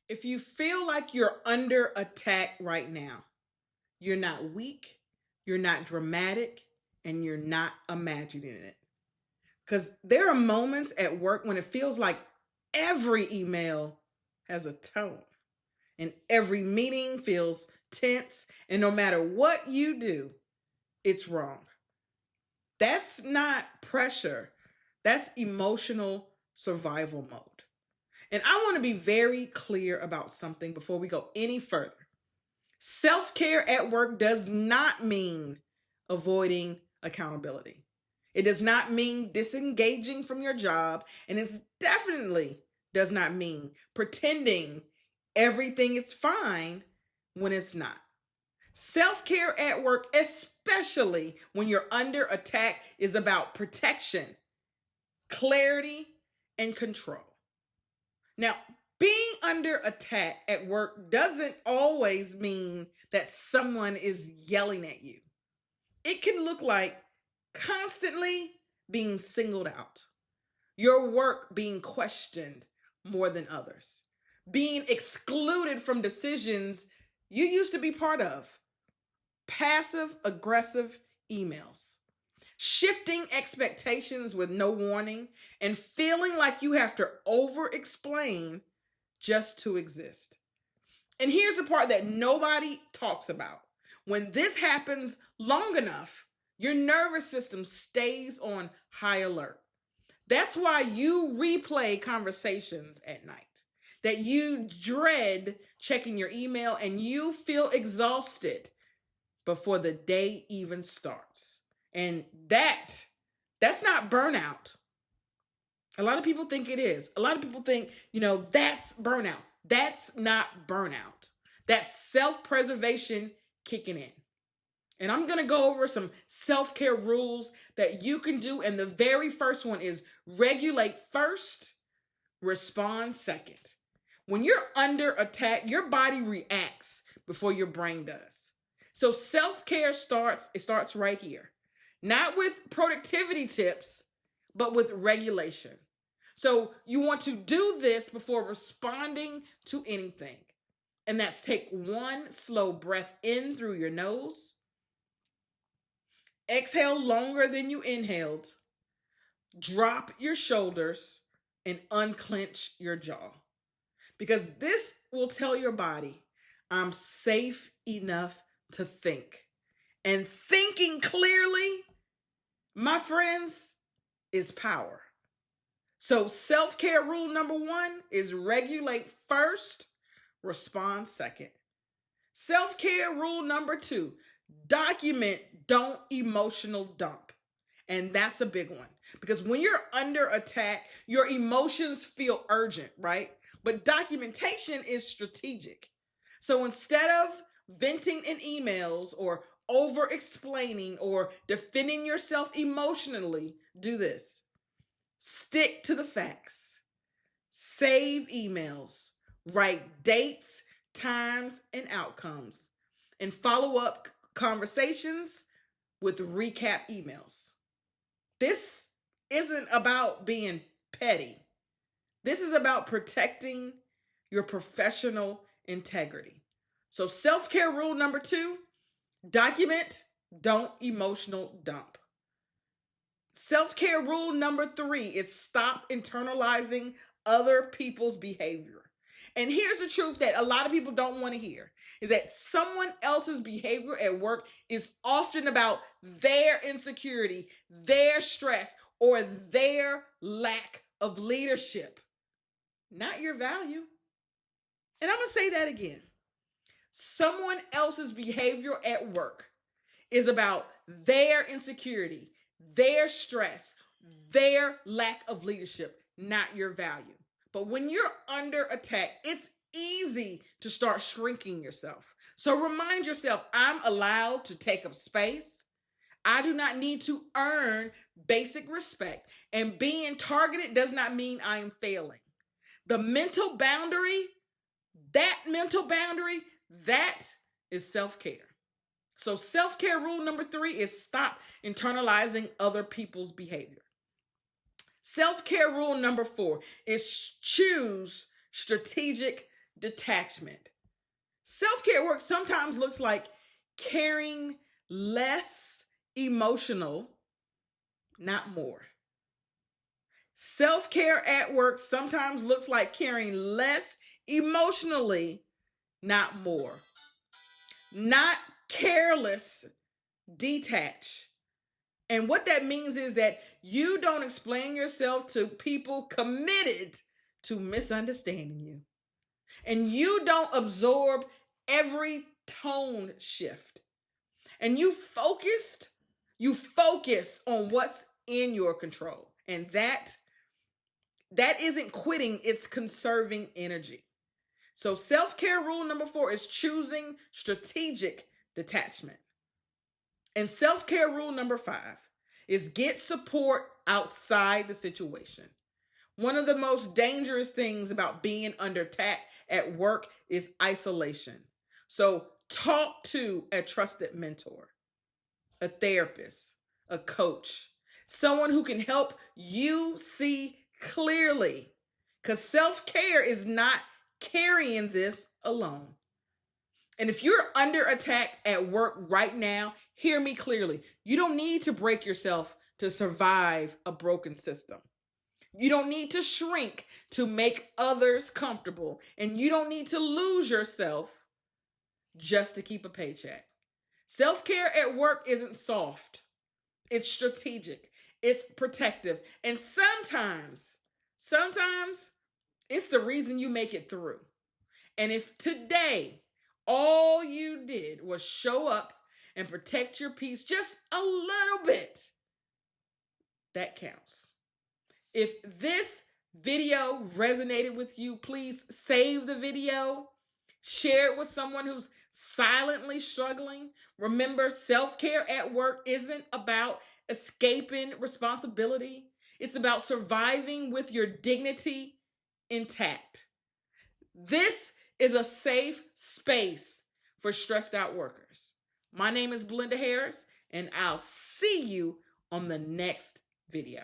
If you feel like you're under attack right now, you're not weak, you're not dramatic, and you're not imagining it. Because there are moments at work when it feels like every email has a tone and every meeting feels tense, and no matter what you do, it's wrong. That's not pressure, that's emotional survival mode. And I want to be very clear about something before we go any further. Self care at work does not mean avoiding accountability. It does not mean disengaging from your job, and it definitely does not mean pretending everything is fine when it's not. Self care at work, especially when you're under attack, is about protection, clarity, and control. Now, being under attack at work doesn't always mean that someone is yelling at you. It can look like constantly being singled out, your work being questioned more than others, being excluded from decisions you used to be part of, passive aggressive emails, shifting expectations with no warning, and feeling like you have to over explain just to exist. And here's the part that nobody talks about. When this happens long enough, your nervous system stays on high alert. That's why you replay conversations at night, that you dread checking your email, and you feel exhausted before the day even starts. And that's not burnout. A lot of people think it is. A lot of people think, that's burnout. That's not burnout. That's self-preservation kicking in. And I'm going to go over some self-care rules that you can do. And the very first one is regulate first, respond second. When you're under attack, your body reacts before your brain does. So self-care starts right here. Not with productivity tips, but with regulation. So you want to do this before responding to anything. And that's take one slow breath in through your nose. Exhale longer than you inhaled. Drop your shoulders and unclench your jaw. Because this will tell your body, I'm safe enough to think. And thinking clearly, my friends, is power. So self-care rule number 1 is regulate first, respond second. Self-care rule number 2, document, don't emotional dump. And that's a big one. Because when you're under attack, your emotions feel urgent, right? But documentation is strategic. So instead of venting in emails or over explaining or defending yourself emotionally, do this. Stick to the facts. Save emails. Write dates, times, and outcomes. And follow up conversations with recap emails. This isn't about being petty. This is about protecting your professional integrity. So self-care rule number 2, document, don't emotional dump. Self-care rule number 3 is stop internalizing other people's behavior. And here's the truth that a lot of people don't want to hear, is that someone else's behavior at work is often about their insecurity, their stress, or their lack of leadership, not your value. And I'm going to say that again. Someone else's behavior at work is about their insecurity, their stress, their lack of leadership, not your value. But when you're under attack, it's easy to start shrinking yourself. So remind yourself, I'm allowed to take up space. I do not need to earn basic respect. And being targeted does not mean I am failing. The mental boundary, that is self-care. So self-care rule number 3 is stop internalizing other people's behavior. Self-care rule number 4 is choose strategic detachment. Self-care work sometimes looks like caring less emotional, not more. Self-care at work sometimes looks like caring less emotionally, not more. Not careless, detach. And what that means is that you don't explain yourself to people committed to misunderstanding you. And you don't absorb every tone shift. And you focus on what's in your control. And that isn't quitting, it's conserving energy. So self-care rule number 4 is choosing strategic detachment. And self-care rule number 5 is get support outside the situation. One of the most dangerous things about being under attack at work is isolation. So talk to a trusted mentor, a therapist, a coach, someone who can help you see clearly. Because self-care is not carrying this alone. And if you're under attack at work right now, hear me clearly. You don't need to break yourself to survive a broken system. You don't need to shrink to make others comfortable. And you don't need to lose yourself just to keep a paycheck. Self-care at work isn't soft. It's strategic. It's protective. And sometimes it's the reason you make it through. And if today all you did was show up and protect your peace just a little bit, that counts. If this video resonated with you, please save the video, share it with someone who's silently struggling. Remember, self-care at work isn't about escaping responsibility. It's about surviving with your dignity intact. This is a safe space for stressed out workers. My name is Belinda Harris, and I'll see you on the next video.